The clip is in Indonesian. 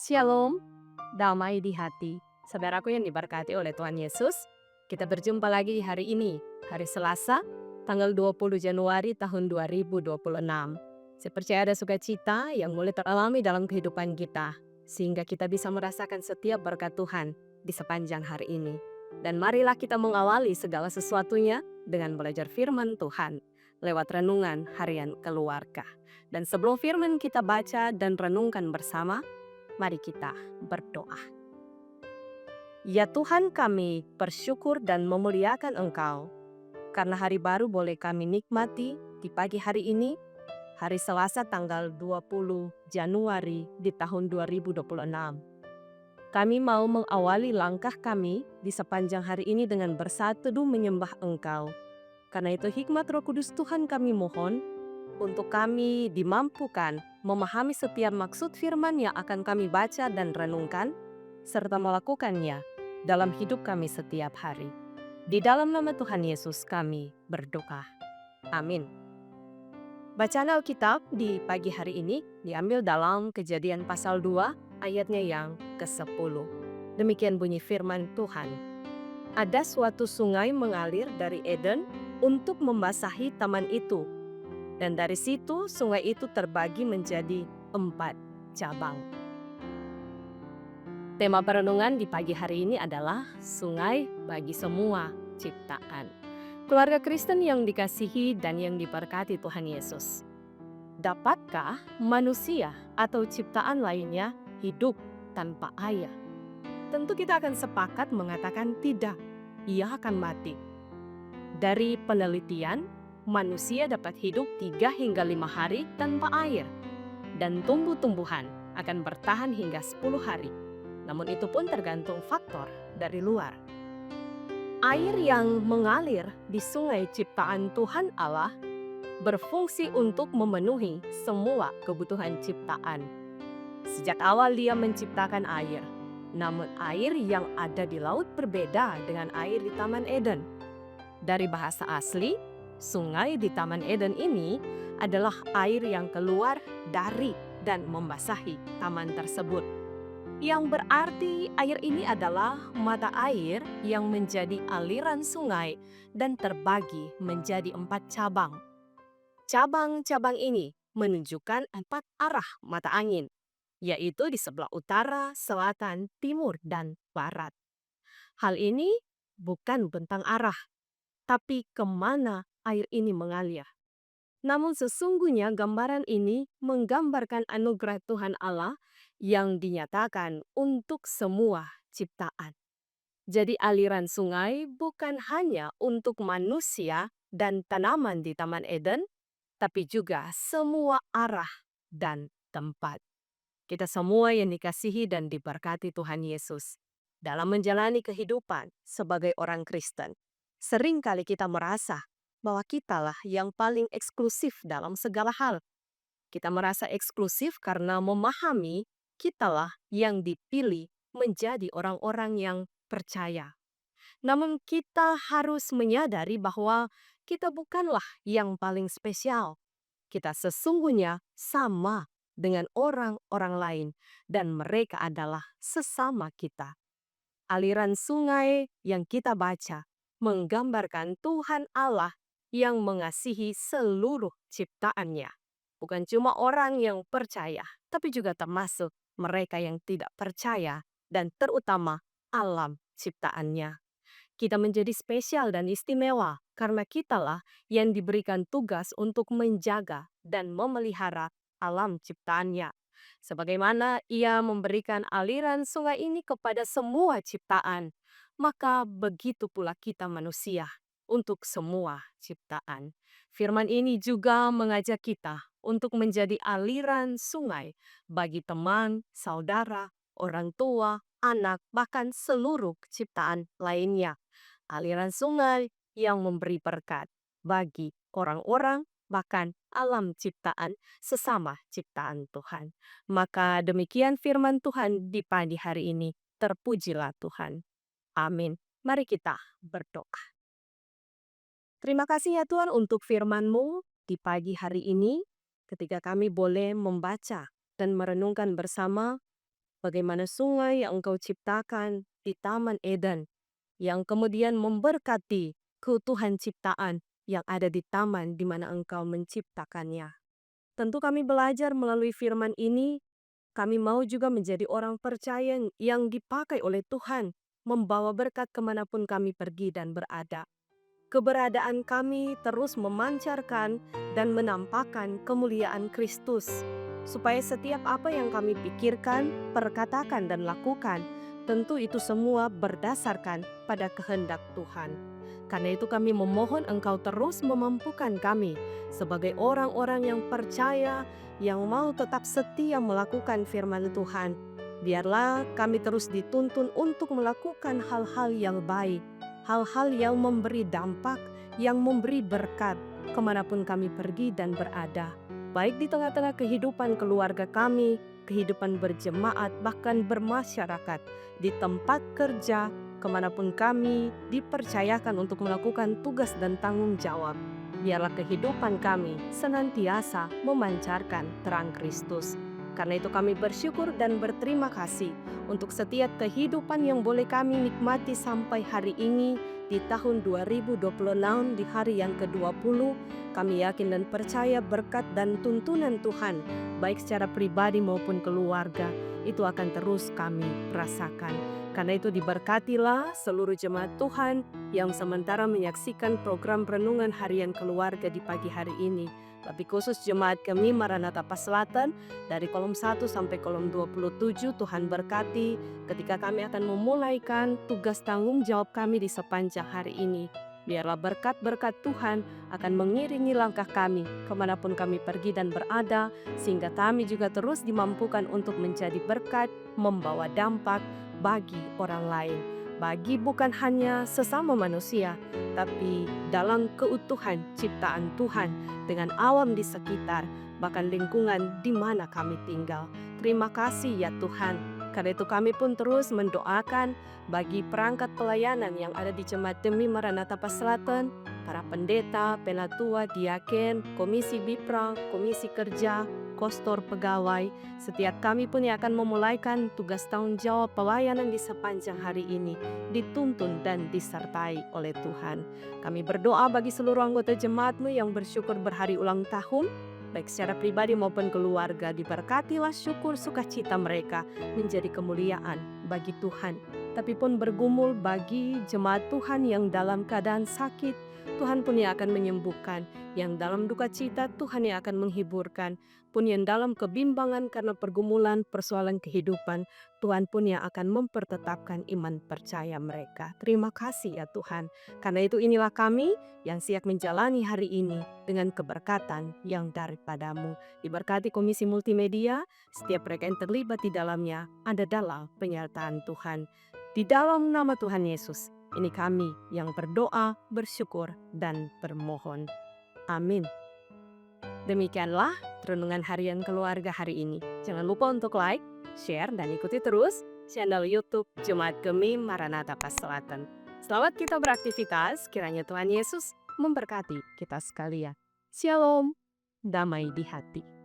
Shalom, damai di hati. Saudaraku yang diberkati oleh Tuhan Yesus, kita berjumpa lagi di hari ini, hari Selasa, tanggal 20 Januari tahun 2026. Saya percaya ada sukacita yang mulai teralami dalam kehidupan kita, sehingga kita bisa merasakan setiap berkat Tuhan di sepanjang hari ini. Dan marilah kita mengawali segala sesuatunya dengan belajar firman Tuhan lewat renungan harian keluarga. Dan sebelum firman kita baca dan renungkan bersama, mari kita berdoa. Ya Tuhan, kami bersyukur dan memuliakan Engkau karena hari baru boleh kami nikmati di pagi hari ini, hari Selasa tanggal 20 Januari di tahun 2026. Kami mau mengawali langkah kami di sepanjang hari ini dengan bersatu teduh menyembah Engkau. Karena itu hikmat Roh Kudus Tuhan kami mohon untuk kami dimampukan memahami setiap maksud firman yang akan kami baca dan renungkan, serta melakukannya dalam hidup kami setiap hari. Di dalam nama Tuhan Yesus kami berdoa. Amin. Bacaan Alkitab di pagi hari ini diambil dalam Kejadian pasal 2 ayatnya yang ke-10. Demikian bunyi firman Tuhan. Ada suatu sungai mengalir dari Eden untuk membasahi taman itu. Dan dari situ sungai itu terbagi menjadi 4 cabang. Tema perenungan di pagi hari ini adalah sungai bagi semua ciptaan. Keluarga Kristen yang dikasihi dan yang diberkati Tuhan Yesus. Dapatkah manusia atau ciptaan lainnya hidup tanpa air? Tentu kita akan sepakat mengatakan tidak, ia akan mati. Dari penelitian, manusia dapat hidup 3 hingga 5 hari tanpa air, dan tumbuh-tumbuhan akan bertahan hingga 10 hari. Namun itu pun tergantung faktor dari luar. Air yang mengalir di sungai ciptaan Tuhan Allah berfungsi untuk memenuhi semua kebutuhan ciptaan. Sejak awal Dia menciptakan air, namun air yang ada di laut berbeda dengan air di Taman Eden. Dari bahasa asli, sungai di Taman Eden ini adalah air yang keluar dari dan membasahi taman tersebut. Yang berarti air ini adalah mata air yang menjadi aliran sungai dan terbagi menjadi 4 cabang. Cabang-cabang ini menunjukkan 4 arah mata angin, yaitu di sebelah utara, selatan, timur, dan barat. Hal ini bukan tentang arah, tapi kemana air ini mengalir. Namun sesungguhnya gambaran ini menggambarkan anugerah Tuhan Allah yang dinyatakan untuk semua ciptaan. Jadi aliran sungai bukan hanya untuk manusia dan tanaman di Taman Eden, tapi juga semua arah dan tempat. Kita semua yang dikasihi dan diberkati Tuhan Yesus dalam menjalani kehidupan sebagai orang Kristen. Sering kali kita merasa bahwa kitalah yang paling eksklusif dalam segala hal. Kita merasa eksklusif karena memahami kitalah yang dipilih menjadi orang-orang yang percaya. Namun kita harus menyadari bahwa kita bukanlah yang paling spesial. Kita sesungguhnya sama dengan orang-orang lain dan mereka adalah sesama kita. Aliran sungai yang kita baca menggambarkan Tuhan Allah yang mengasihi seluruh ciptaannya. Bukan cuma orang yang percaya, tapi juga termasuk mereka yang tidak percaya dan terutama alam ciptaannya. Kita menjadi spesial dan istimewa karena kitalah yang diberikan tugas untuk menjaga dan memelihara alam ciptaannya. Sebagaimana Ia memberikan aliran sungai ini kepada semua ciptaan, maka begitu pula kita manusia untuk semua ciptaan. Firman ini juga mengajak kita untuk menjadi aliran sungai bagi teman, saudara, orang tua, anak, bahkan seluruh ciptaan lainnya. Aliran sungai yang memberi berkat bagi orang-orang, bahkan alam ciptaan sesama ciptaan Tuhan. Maka demikian firman Tuhan di pagi hari ini. Terpujilah Tuhan. Amin. Mari kita berdoa. Terima kasih ya Tuhan untuk firman-Mu di pagi hari ini ketika kami boleh membaca dan merenungkan bersama bagaimana sungai yang Engkau ciptakan di Taman Eden, yang kemudian memberkati keutuhan ciptaan yang ada di taman di mana Engkau menciptakannya. Tentu kami belajar melalui firman ini, kami mau juga menjadi orang percaya yang dipakai oleh Tuhan, membawa berkat kemanapun kami pergi dan berada. Keberadaan kami terus memancarkan dan menampakkan kemuliaan Kristus, supaya setiap apa yang kami pikirkan, perkatakan, dan lakukan, tentu itu semua berdasarkan pada kehendak Tuhan. Karena itu kami memohon Engkau terus memampukan kami sebagai orang-orang yang percaya, yang mau tetap setia melakukan firman Tuhan. Biarlah kami terus dituntun untuk melakukan hal-hal yang baik, hal-hal yang memberi dampak, yang memberi berkat kemanapun kami pergi dan berada. Baik di tengah-tengah kehidupan keluarga kami, kehidupan berjemaat, bahkan bermasyarakat, di tempat kerja, kemanapun kami dipercayakan untuk melakukan tugas dan tanggung jawab. Biarlah kehidupan kami senantiasa memancarkan terang Kristus. Karena itu kami bersyukur dan berterima kasih untuk setiap kehidupan yang boleh kami nikmati sampai hari ini di tahun 2026, di hari yang ke-20. Kami yakin dan percaya berkat dan tuntunan Tuhan, baik secara pribadi maupun keluarga, itu akan terus kami rasakan. Karena itu diberkatilah seluruh jemaat Tuhan yang sementara menyaksikan program renungan harian keluarga di pagi hari ini. Lebih khusus jemaat kami Maranatha Pas Selatan dari kolom 1 sampai kolom 27, Tuhan berkati ketika kami akan memulaikan tugas tanggung jawab kami di sepanjang hari ini. Biarlah berkat-berkat Tuhan akan mengiringi langkah kami kemanapun kami pergi dan berada, sehingga kami juga terus dimampukan untuk menjadi berkat, membawa dampak bagi orang lain, bagi bukan hanya sesama manusia, tapi dalam keutuhan ciptaan Tuhan dengan alam di sekitar, bahkan lingkungan di mana kami tinggal. Terima kasih ya Tuhan. Karena itu kami pun terus mendoakan bagi perangkat pelayanan yang ada di Jemaat Demi Maranatha Pas Selatan, para pendeta, penatua, diaken, komisi Bipra, komisi kerja, kostor pegawai, setiap kami pun yang akan memulaikan tugas tanggung jawab pelayanan di sepanjang hari ini, dituntun dan disertai oleh Tuhan. Kami berdoa bagi seluruh anggota jemaat-Mu yang bersyukur berhari ulang tahun, baik secara pribadi maupun keluarga. Diberkatilah syukur sukacita mereka menjadi kemuliaan bagi Tuhan. Tapi pun bergumul bagi jemaat Tuhan yang dalam keadaan sakit, Tuhan pun yang akan menyembuhkan. Yang dalam duka cita, Tuhan yang akan menghiburkan. Pun yang dalam kebimbangan karena pergumulan persoalan kehidupan, Tuhan pun yang akan mempertetapkan iman percaya mereka. Terima kasih ya Tuhan. Karena itu inilah kami yang siap menjalani hari ini dengan keberkatan yang daripadamu. Diberkati Komisi Multimedia, setiap mereka yang terlibat di dalamnya ada dalam penyertaan Tuhan. Di dalam nama Tuhan Yesus, ini kami yang berdoa, bersyukur, dan bermohon. Amin. Demikianlah renungan harian keluarga hari ini. Jangan lupa untuk like, share, dan ikuti terus channel YouTube Jemaat Gemi Maranatha Pas Selatan. Selamat kita beraktivitas, kiranya Tuhan Yesus memberkati kita sekalian. Shalom, damai di hati.